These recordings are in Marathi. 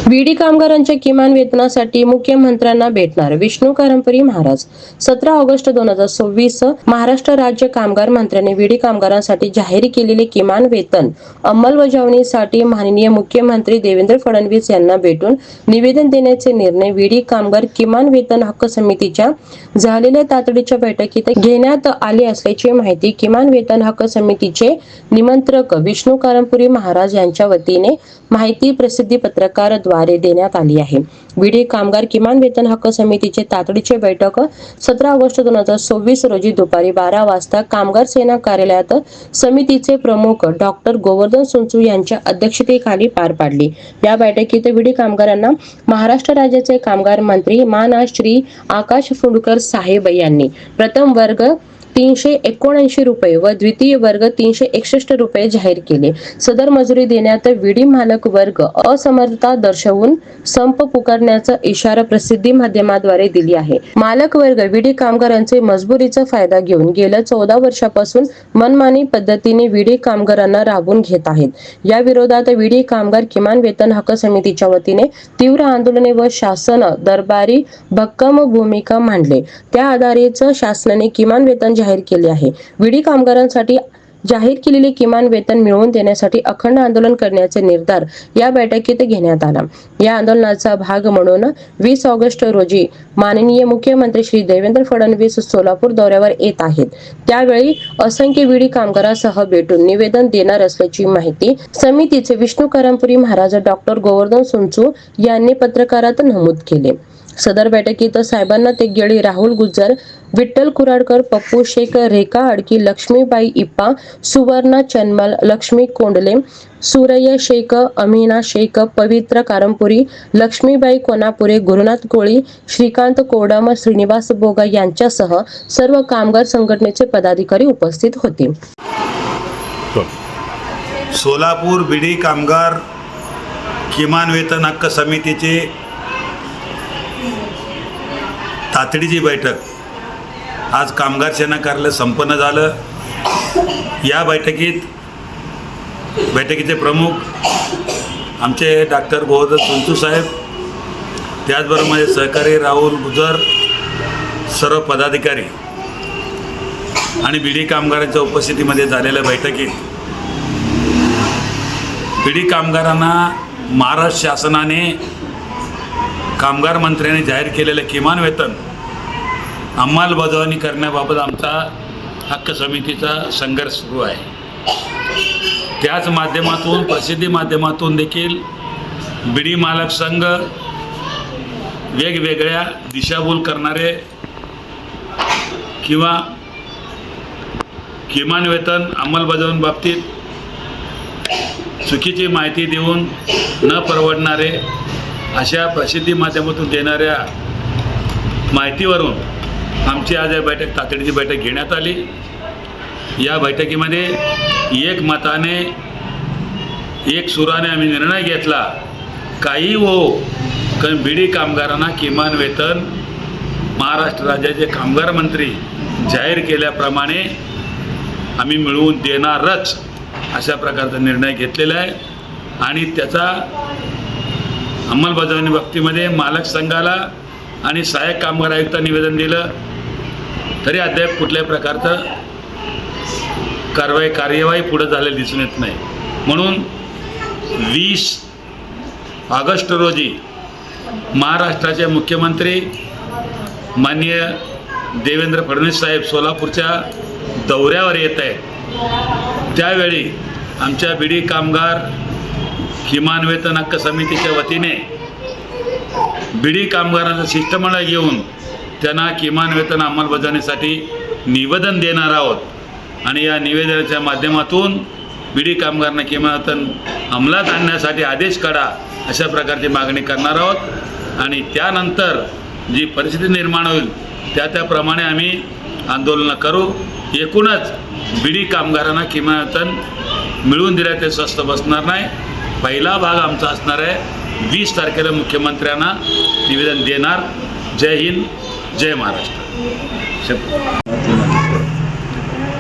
विडी कामगारांच्या किमान वेतनासाठी मुख्यमंत्र्यांना भेटणार विष्णू करंपरी महाराज. 17 ऑगस्ट 2026 महाराष्ट्र राज्य कामगार मंत्र्यांनी विडी कामगारांसाठी जाहीर केलेले किमान वेतन अंमलबजावणीसाठी माननीय मुख्यमंत्री देवेंद्र फडणवीस यांना भेटून निवेदन देण्याचे निर्णय विडी कामगार किमान वेतन हक्क समितीच्या झालेल्या तातडीच्या बैठकीत घेण्यात आले असल्याची माहिती किमान वेतन हक्क समितीचे निमंत्रक विष्णू करंपरी महाराज यांच्या वतीने माहिती प्रसिद्धी पत्रकाद्वारे देण्यात आली आहे. विडी कामगार किमान वेतन हक्क समितीचे तातडीची बैठक 17 ऑगस्ट 2026 रोजी दुपारी 12 वाजता कामगार सेना कार्यालयात समितीचे प्रमुख डॉक्टर गोवर्धन सुंचू यांच्या अध्यक्षतेखाली पार पाडली. या बैठकीत विडी कामगारांना महाराष्ट्र राज्याचे कामगार मंत्री मान श्री आकाश फुंडकर साहेब यांनी प्रथम वर्ग 379 रुपये व द्वितीय वर्ग 361 रुपये जाहीर केले. सदर मजुरी देण्यात विडी मालक वर्ग असमर्थता दर्शवून संप पुकारण्याचा इशारा प्रसिद्धी माध्यमाद्वारे दिली आहे. मालक वर्ग विडी कामगारांचे मजबुरीचा फायदा घेऊन गेल्या 14 वर्षापासून मनमानी पद्धतीने विडी कामगारांना राबवून घेत आहेत. या विरोधात विडी कामगार किमान वेतन हक्क समितीच्या वतीने तीव्र आंदोलने व शासन दरबारी भक्कम भूमिका मांडले. त्या आधारेच शासनाने किमान वेतन जाहीर केले आहे. विडी कामगारांसाठी जाहीर केलेले किमान वेतन मिळवून देण्यासाठी अखंड आंदोलन करण्याचे निर्धार या बैठकीत घेण्यात आला. या आंदोलनाचा भाग म्हणून 20 ऑगस्ट रोजी माननीय मुख्यमंत्री श्री देवेंद्र फडणवीस सोलापूर दौऱ्यावर येत आहेत. त्यावेळी असंख्य विडी कामगारांसह भेटून निवेदन देणार असल्याची माहिती समितीचे विष्णू करंपरी महाराज डॉक्टर गोवर्धन सुंचू यांनी पत्रकारात नमूद केले. सदर बैठकीत साहेबांना तेगेळी, राहुल गुज्जर, विठ्ठल कुराडकर, पप्पू शेख, रेखा अडकी, लक्ष्मीबाई इप्पा, सुवर्णा चन्मल, लक्ष्मी कोंडले, सूरय शेख, अमीना शेख, पवित्र कारंपुरी, लक्ष्मीबाई कोनापुरे, गुरुनाथ कोळी, श्रीकांत कोडम, श्रीनिवास बोगा यांच्यासह सर्व कामगार संघटनेचे पदाधिकारी उपस्थित होते. सोलापूर विडी कामगार किमान वेतन हक्क समितीचे तातडीची बैठक आज कामगार सेना कार्यालय संपन्न झालं. या बैठकीचे प्रमुख आमचे डॉक्टर गोवर्धन सुंचू साहेब, त्याचबरोबर माझे सहकारी राहुल गुजर, सर्व पदाधिकारी आणि विडी कामगारांच्या उपस्थितीमध्ये झालेल्या बैठकीत विडी कामगारांना महाराष्ट्र शासनाने कामगार मंत्र्यांनी जाहीर केलेलं किमान वेतन अंमलबजावणी करण्याबाबत आमचा हक्क समितीचा संघर्ष सुरू आहे. त्याच माध्यमातून प्रसिद्धी माध्यमातून देखील विडी मालक संघ वेगवेगळ्या दिशाभूल करणारे किंवा किमान वेतन अंमलबजावणी बाबतीत चुकीची माहिती देऊन न परवडणारे अशा प्रसिद्धी माध्यमातून देणाऱ्या माहितीवरून आमची आज या तातडीची बैठक घेण्यात आली. या बैठकीमध्ये एक मताने एक सुराने आम्ही निर्णय घेतला, काही कारण विडी कामगारांना किमान वेतन महाराष्ट्र राज्याचे कामगार मंत्री जाहीर केल्याप्रमाणे आम्ही मिळवून देणारच अशा प्रकारचा निर्णय घेतलेला आहे. आणि त्याचा अंमलबजावणी बाबतीमध्ये मालक संघाला आणि सहाय्यक कामगार आयुक्त निवेदन दिलं तरी अद्याप कुठल्याही प्रकारचं कार्यवाही पुढे झालेली दिसून येत नाही. म्हणून 20 ऑगस्ट रोजी महाराष्ट्राचे मुख्यमंत्री माननीय देवेंद्र फडणवीस साहेब सोलापूरच्या दौऱ्यावर येत आहेत. त्यावेळी आमच्या विडी कामगार किमान वेतन हक्क समितीच्या वतीने विडी कामगारांचं शिष्टमंडळ घेऊन त्यांना किमान वेतन अंमलबजावणीसाठी निवेदन देणार आहोत. आणि या निवेदनाच्या माध्यमातून विडी कामगारांना किमान वेतन अंमलात आणण्यासाठी आदेश काढा अशा प्रकारची मागणी करणार आहोत. आणि त्यानंतर जी परिस्थिती निर्माण होईल त्याप्रमाणे आम्ही आंदोलनं करू. एकूणच विडी कामगारांना किमान वेतन मिळवून दिलं ते स्वस्त बसणार नाही. पहिला भाग आमचा असणार आहे 20 तारखेला मुख्यमंत्र्यांना निवेदन देणार. जय हिंद, जय महाराष्ट्र.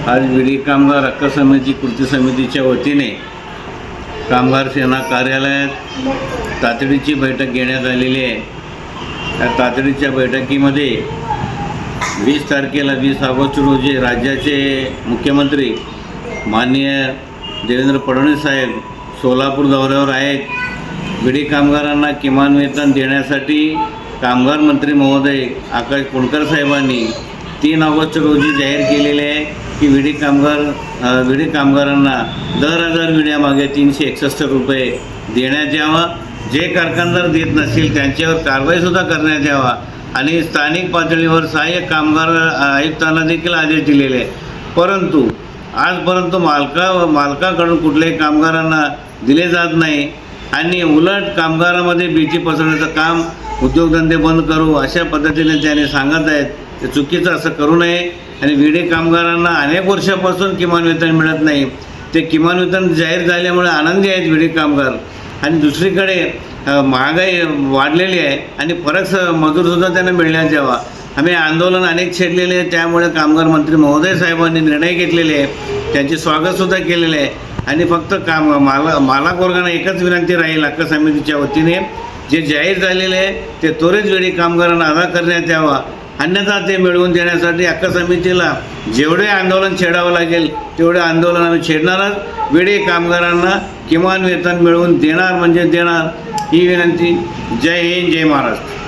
आज विडी कामगार हक्क समिती कृती समितीच्या वतीने कामगार सेना कार्यालयात तातडीची बैठक घेण्यात आलेली आहे. या तातडीच्या बैठकीमध्ये 20 तारखेला 20 ऑगस्ट रोजी राज्याचे मुख्यमंत्री माननीय देवेंद्र फडणवीस साहेब सोलापूर दौऱ्यावर आहेत. विडी कामगारांना किमान वेतन देण्यासाठी कामगार मंत्री महोदय आकाश कोणकर साहेबांनी 3 ऑगस्ट रोजी जाहीर केलेले आहे की विडी कामगारांना दर हजार विड्यामागे 361 रुपये देण्यात यावा. जे कारखानदार देत नसतील त्यांच्यावर कारवाईसुद्धा करण्यात यावा आणि स्थानिक पातळीवर सहाय्यक कामगार आयुक्तांना देखील आदेश दिलेले आहे. परंतु आजपर्यंत मालकाकडून कुठल्याही कामगारांना दिले जात नाही आणि उलट कामगारामध्ये भीती पसरवण्याचं काम उद्योगधंदे बंद करू अशा पद्धतीने त्याने सांगत आहेत. ते चुकीचं असं करू नये. आणि विडी कामगारांना अनेक वर्षापासून किमान वेतन मिळत नाही. ते किमान वेतन जाहीर झाल्यामुळे आनंदी आहेत विडी कामगार. आणि दुसरीकडे महागाई वाढलेली आहे आणि फरक मजूरसुद्धा त्यांना मिळण्यात यावा. आम्ही आंदोलन अनेक छेडलेले आहे. त्यामुळे कामगार मंत्री महोदय साहेबांनी निर्णय घेतलेले आहे. त्यांचे स्वागतसुद्धा केलेले आहे. आणि फक्त मालक वर्गांना एकच विनंती राहील हक्क समितीच्या वतीने, जे जाहीर झालेले आहे ते त्वरित विडी कामगारांना अदा करण्यात यावा. अन्यथा ते मिळवून देण्यासाठी हक्क समितीला जेवढे आंदोलन छेडावं लागेल तेवढे आंदोलन आम्ही छेडणारच. विडी कामगारांना किमान वेतन मिळवून देणार म्हणजे देणार ही विनंती. जय हिंद, जय महाराष्ट्र.